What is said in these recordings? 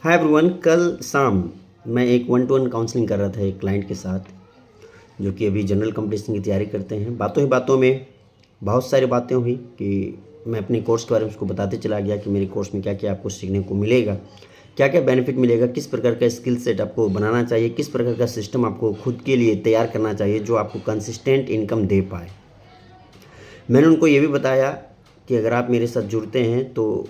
Hi everyone. कल शाम मैं एक वन टू वन काउंसलिंग कर रहा था एक क्लाइंट के साथ, जो कि अभी जनरल कंपटीशन की तैयारी करते हैं। बातों ही बातों में बहुत सारी बातें हुई कि मैं अपने कोर्स के बारे में उसको बताते चला गया कि मेरे कोर्स में क्या क्या आपको सीखने को मिलेगा, क्या क्या बेनिफिट मिलेगा, किस प्रकार का स्किल सेट आपको बनाना चाहिए, किस प्रकार का सिस्टम आपको खुद के लिए तैयार करना चाहिए जो आपको कंसिस्टेंट इनकम दे पाए। मैंने उनको ये भी बताया कि अगर आप मेरे साथ जुड़ते हैं तो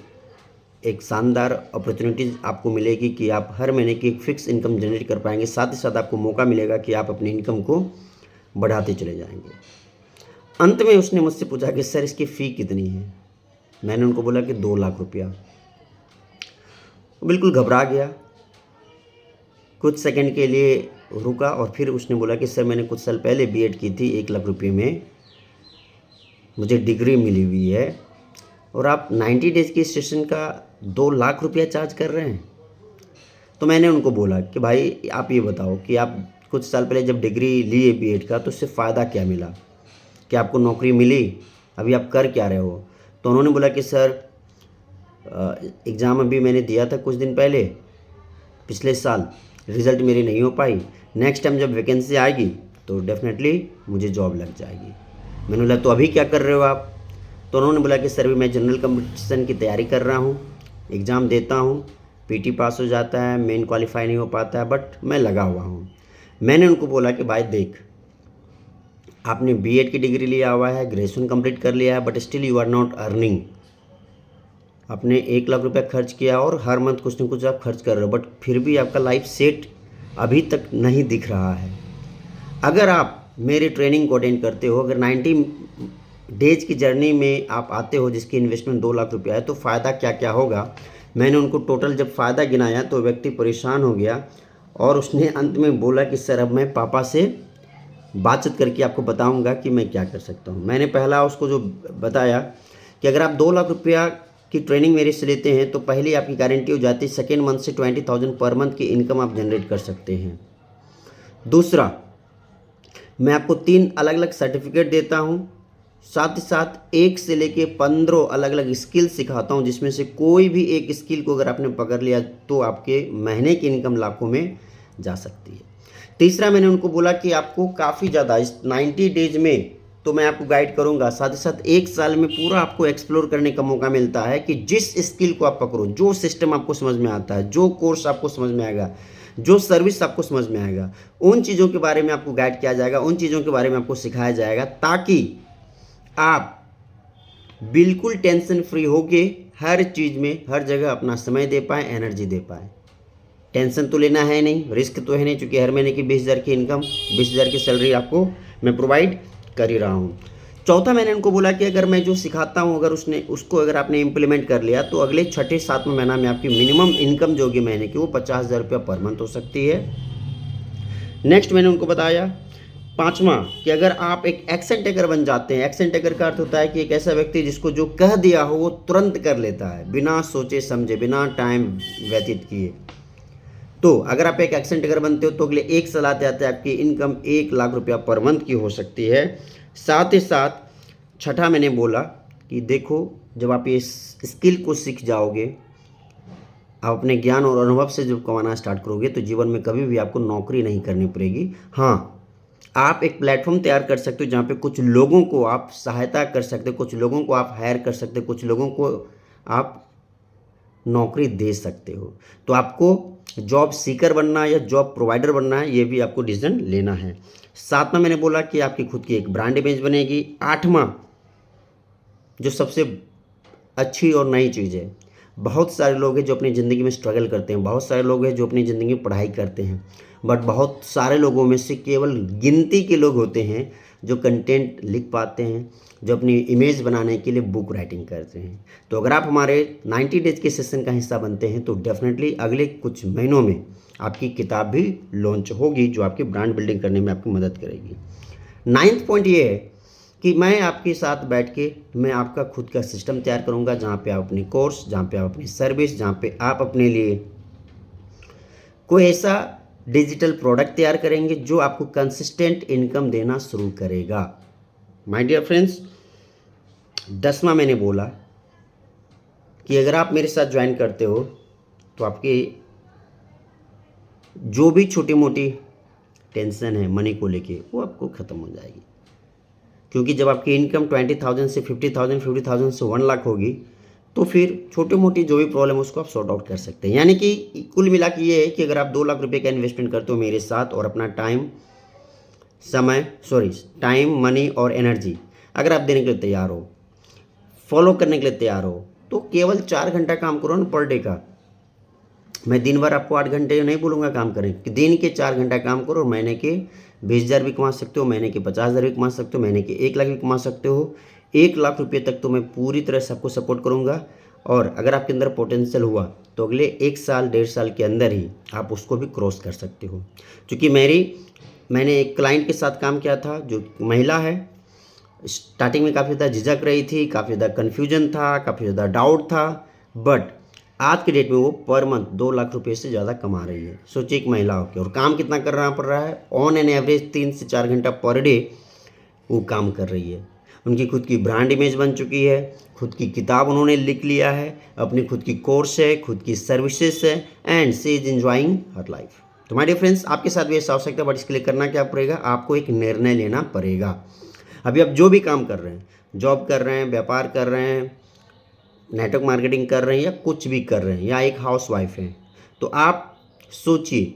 एक शानदार अपॉर्चुनिटीज़ आपको मिलेगी कि आप हर महीने की एक फ़िक्स इनकम जनरेट कर पाएंगे। साथ ही साथ आपको मौका मिलेगा कि आप अपनी इनकम को बढ़ाते चले जाएंगे। अंत में उसने मुझसे पूछा कि सर इसकी फ़ी कितनी है। मैंने उनको बोला कि 2 लाख रुपया। वो बिल्कुल घबरा गया, कुछ सेकंड के लिए रुका और फिर उसने बोला कि सर मैंने कुछ साल पहले बीएड की थी, 1 लाख रुपये में मुझे डिग्री मिली हुई है और आप 90 डेज़ की सेशन का 2 लाख रुपया चार्ज कर रहे हैं। तो मैंने उनको बोला कि भाई आप ये बताओ कि आप कुछ साल पहले जब डिग्री लिए बीएड का तो उससे फ़ायदा क्या मिला, क्या आपको नौकरी मिली, अभी आप कर क्या रहे हो। तो उन्होंने बोला कि सर एग्ज़ाम अभी मैंने दिया था कुछ दिन पहले, पिछले साल रिज़ल्ट मेरी नहीं हो पाई, नेक्स्ट टाइम जब वैकेंसी आएगी तो डेफिनेटली मुझे जॉब लग जाएगी। मैंने बोला तो अभी क्या कर रहे हो आप। तो उन्होंने बोला कि सर भी मैं जनरल कंपटीशन की तैयारी कर रहा हूँ, एग्ज़ाम देता हूँ, पीटी पास हो जाता है, मेन क्वालिफाई नहीं हो पाता है, बट मैं लगा हुआ हूँ। मैंने उनको बोला कि भाई देख, आपने बीएड की डिग्री लिया हुआ है, ग्रेजुएशन कंप्लीट कर लिया है, but still you are not earning. आपने 1 लाख रुपया खर्च किया और हर मंथ कुछ न कुछ आप खर्च कर रहे हो, बट फिर भी आपका लाइफ सेट अभी तक नहीं दिख रहा है। अगर आप मेरी ट्रेनिंग को अटेंड करते हो, अगर 90 डेज की जर्नी में आप आते हो जिसकी इन्वेस्टमेंट 2 लाख रुपया है, तो फ़ायदा क्या क्या होगा। मैंने उनको टोटल जब फ़ायदा गिनाया तो व्यक्ति परेशान हो गया और उसने अंत में बोला कि सर अब मैं पापा से बातचीत करके आपको बताऊंगा कि मैं क्या कर सकता हूं। मैंने पहला उसको जो बताया कि अगर आप 2 लाख रुपया की ट्रेनिंग मेरे से लेते हैं तो पहली आपकी गारंटी हो जाती है, सेकेंड मंथ से 20,000 पर मंथ की इनकम आप जनरेट कर सकते हैं। दूसरा, मैं आपको 3 अलग अलग सर्टिफिकेट देता हूं, साथ ही साथ 1 से लेके 15 अलग अलग स्किल सिखाता हूं, जिसमें से कोई भी एक स्किल को अगर आपने पकड़ लिया तो आपके महीने की इनकम लाखों में जा सकती है। तीसरा, मैंने उनको बोला कि आपको काफ़ी ज़्यादा इस 90 डेज में तो मैं आपको गाइड करूंगा, साथ ही साथ 1 साल में पूरा आपको एक्सप्लोर करने का मौका मिलता है कि जिस स्किल को आप पकड़ो, जो सिस्टम आपको समझ में आता है, जो कोर्स आपको समझ में आएगा, जो सर्विस आपको समझ में आएगा, उन चीज़ों के बारे में आपको गाइड किया जाएगा, उन चीज़ों के बारे में आपको सिखाया जाएगा, ताकि आप बिल्कुल टेंशन फ्री होके हर चीज़ में हर जगह अपना समय दे पाएँ, एनर्जी दे पाएँ। टेंशन तो लेना है नहीं, रिस्क तो है नहीं, क्योंकि हर महीने की 20,000 की इनकम, 20,000 की सैलरी आपको मैं प्रोवाइड कर ही रहा हूँ। चौथा, मैंने उनको बोला कि अगर मैं जो सिखाता हूँ अगर आपने इम्प्लीमेंट कर लिया तो अगले छठे सातवें महीना में आपकी मिनिमम इनकम जो होगी महीने की वो 50,000 रुपया पर मंथ हो सकती है। नेक्स्ट, मैंने उनको बताया पांचवा कि अगर आप एक एक्शन टेकर बन जाते हैं, एक्शन टेकर का अर्थ होता है कि एक ऐसा व्यक्ति जिसको जो कह दिया हो वो तुरंत कर लेता है, बिना सोचे समझे, बिना टाइम व्यतीत किए। तो अगर आप एक एक्शन टेकर बनते हो तो अगले 1 साल आते आते आपकी इनकम 1 लाख रुपया पर मंथ की हो सकती है। साथ ही साथ छठा, मैंने बोला कि देखो, जब आप ये स्किल को सीख जाओगे, आप अपने ज्ञान और अनुभव से जब कमाना स्टार्ट करोगे तो जीवन में कभी भी आपको नौकरी नहीं करनी पड़ेगी। हाँ, आप एक प्लेटफॉर्म तैयार कर सकते हो जहाँ पे कुछ लोगों को आप सहायता कर सकते हो, कुछ लोगों को आप हायर कर सकते हो, कुछ लोगों को आप नौकरी दे सकते हो। तो आपको जॉब सीकर बनना है या जॉब प्रोवाइडर बनना है, ये भी आपको डिसीजन लेना है। सातवां, मैंने बोला कि आपकी खुद की एक ब्रांड इमेज बनेगी। आठवां, जो सबसे अच्छी और नई चीज़ है, बहुत सारे लोग हैं जो अपनी ज़िंदगी में स्ट्रगल करते हैं, बहुत सारे लोग हैं जो अपनी ज़िंदगी में पढ़ाई करते हैं, बट बहुत सारे लोगों में से केवल गिनती के लोग होते हैं जो कंटेंट लिख पाते हैं, जो अपनी इमेज बनाने के लिए बुक राइटिंग करते हैं। तो अगर आप हमारे 90 डेज के सेशन का हिस्सा बनते हैं तो डेफिनेटली अगले कुछ महीनों में आपकी किताब भी लॉन्च होगी जो आपकी ब्रांड बिल्डिंग करने में आपकी मदद करेगी। 9th पॉइंट ये है कि मैं आपके साथ बैठ के मैं आपका खुद का सिस्टम तैयार करूंगा, जहाँ पे आप अपने कोर्स, जहाँ पे आप अपनी सर्विस, जहाँ पे आप अपने लिए कोई ऐसा डिजिटल प्रोडक्ट तैयार करेंगे जो आपको कंसिस्टेंट इनकम देना शुरू करेगा। माय डियर फ्रेंड्स, 10वां, मैंने बोला कि अगर आप मेरे साथ ज्वाइन करते हो तो आपकी जो भी छोटी मोटी टेंशन है मनी को लेके वो आपको ख़त्म हो जाएगी। क्योंकि जब आपकी इनकम 20,000 से 50,000, 50,000 से 1 लाख होगी तो फिर छोटी मोटी जो भी प्रॉब्लम है उसको आप सॉर्ट आउट कर सकते हैं। यानी कि कुल मिला के ये है कि अगर आप 2 लाख रुपए का इन्वेस्टमेंट करते हो मेरे साथ और अपना टाइम, मनी और एनर्जी अगर आप देने के लिए तैयार हो, फॉलो करने के लिए तैयार हो, तो केवल 4 घंटा काम करो ना पर डे का। मैं दिन भर आपको 8 घंटे नहीं बोलूँगा काम करें, कि दिन के 4 घंटा काम करो। महीने के 20,000 भी कमा सकते हो, महीने के 50,000 भी कमा सकते हो, महीने के 1 लाख भी कमा सकते हो। 1 लाख रुपये तक तो मैं पूरी तरह से आपको सपोर्ट करूँगा। और अगर आपके अंदर पोटेंशियल हुआ तो अगले 1 साल 1.5 साल के अंदर ही आप उसको भी क्रॉस कर सकते हो। क्योंकि मैंने एक क्लाइंट के साथ काम किया था जो महिला है। स्टार्टिंग में काफ़ी ज़्यादा झिझक रही थी, काफ़ी ज़्यादा कन्फ्यूजन था, काफ़ी ज़्यादा डाउट था, बट आज के डेट में वो पर मंथ 2 लाख रुपए से ज़्यादा कमा रही है। सोचिए एक महिला होकर, और काम कितना करना पड़ रहा है, ऑन एन एवरेज 3 से 4 घंटा पर डे वो काम कर रही है। उनकी खुद की ब्रांड इमेज बन चुकी है, खुद की किताब उन्होंने लिख लिया है, अपनी खुद की कोर्स है, खुद की सर्विसेज है, and she is enjoying her life. तो माय डियर फ्रेंड्स, आपके साथ भी ऐसा हो सकता है, बट इसके लिए करना क्या पड़ेगा, आपको एक निर्णय लेना पड़ेगा। अभी आप जो भी काम कर रहे हैं, जॉब कर रहे हैं, व्यापार कर रहे हैं, नेटवर्क मार्केटिंग कर रहे हैं, या कुछ भी कर रहे हैं, या एक हाउसवाइफ हैं, तो आप सोचिए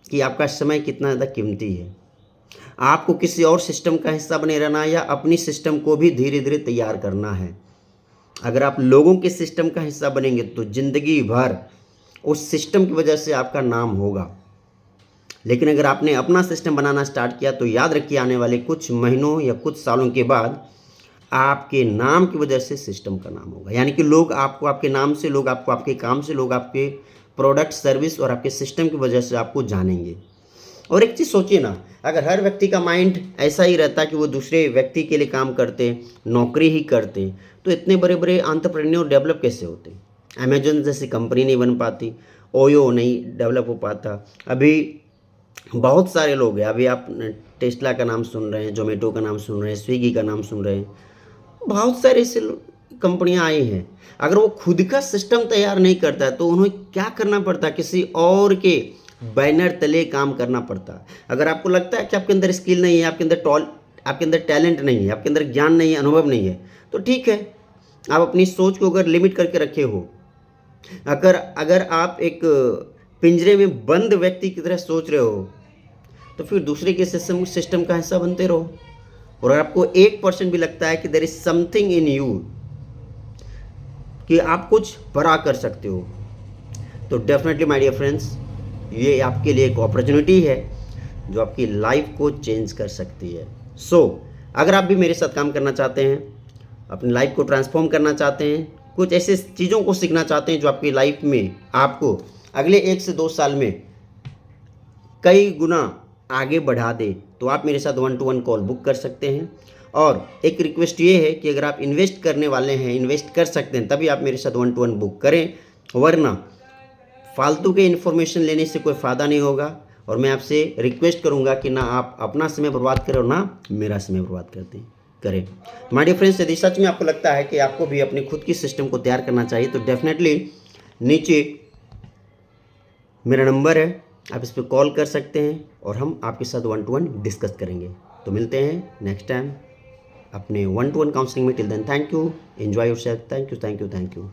कि आपका समय कितना ज़्यादा कीमती है। आपको किसी और सिस्टम का हिस्सा बने रहना है या अपनी सिस्टम को भी धीरे धीरे तैयार करना है। अगर आप लोगों के सिस्टम का हिस्सा बनेंगे तो ज़िंदगी भर उस सिस्टम की वजह से आपका नाम होगा। लेकिन अगर आपने अपना सिस्टम बनाना स्टार्ट किया तो याद रखिए, आने वाले कुछ महीनों या कुछ सालों के बाद आपके नाम की वजह से सिस्टम का नाम होगा। यानी कि लोग आपको आपके नाम से, लोग आपको आपके काम से, लोग आपके प्रोडक्ट, सर्विस और आपके सिस्टम की वजह से आपको जानेंगे। और एक चीज़ सोचिए ना, अगर हर व्यक्ति का माइंड ऐसा ही रहता कि वो दूसरे व्यक्ति के लिए काम करते, नौकरी ही करते, तो इतने बड़े बड़े एंटरप्रेन्योर डेवलप कैसे होते। अमेजन जैसी कंपनी नहीं बन पाती, ओयो नहीं डेवलप हो पाता। अभी बहुत सारे लोग हैं, अभी आप टेस्ला का नाम सुन रहे हैं, जोमेटो का नाम सुन रहे हैं, स्विगी का नाम सुन रहे हैं, बहुत सारे ऐसे कंपनियां आई हैं। अगर वो खुद का सिस्टम तैयार नहीं करता है तो उन्हें क्या करना पड़ता है, किसी और के बैनर तले काम करना पड़ता। अगर आपको लगता है कि आपके अंदर स्किल नहीं है, आपके अंदर टैलेंट नहीं है, आपके अंदर ज्ञान नहीं है, अनुभव नहीं है, तो ठीक है, आप अपनी सोच को अगर लिमिट करके रखे हो, अगर आप एक पिंजरे में बंद व्यक्ति की तरह सोच रहे हो, तो फिर दूसरे के सिस्टम का हिस्सा बनते रहो। और अगर आपको 1% भी लगता है कि there is something in you, कि आप कुछ बड़ा कर सकते हो, तो डेफिनेटली माय डियर फ्रेंड्स, ये आपके लिए एक अपॉर्चुनिटी है जो आपकी लाइफ को चेंज कर सकती है। अगर आप भी मेरे साथ काम करना चाहते हैं, अपनी लाइफ को ट्रांसफॉर्म करना चाहते हैं, कुछ ऐसे चीज़ों को सीखना चाहते हैं जो आपकी लाइफ में आपको अगले 1 से 2 साल में कई गुना आगे बढ़ा दे, तो आप मेरे साथ 1-to-1 कॉल बुक कर सकते हैं। और एक रिक्वेस्ट ये है कि अगर आप इन्वेस्ट करने वाले हैं, इन्वेस्ट कर सकते हैं, तभी आप मेरे साथ 1-to-1 बुक करें, वरना फालतू के इन्फॉर्मेशन लेने से कोई फ़ायदा नहीं होगा। और मैं आपसे रिक्वेस्ट करूंगा कि ना आप अपना समय बर्बाद करें और ना मेरा समय बर्बाद करें। माय डियर फ्रेंड्स, यदि सच में आपको लगता है कि आपको भी अपनी खुद की सिस्टम को तैयार करना चाहिए, तो डेफिनेटली नीचे मेरा नंबर है, आप इस पर कॉल कर सकते हैं और हम आपके साथ 1-to-1 डिस्कस करेंगे। तो मिलते हैं नेक्स्ट टाइम अपने 1-to-1 काउंसलिंग में। Till then, thank you, enjoy yourself, thank you.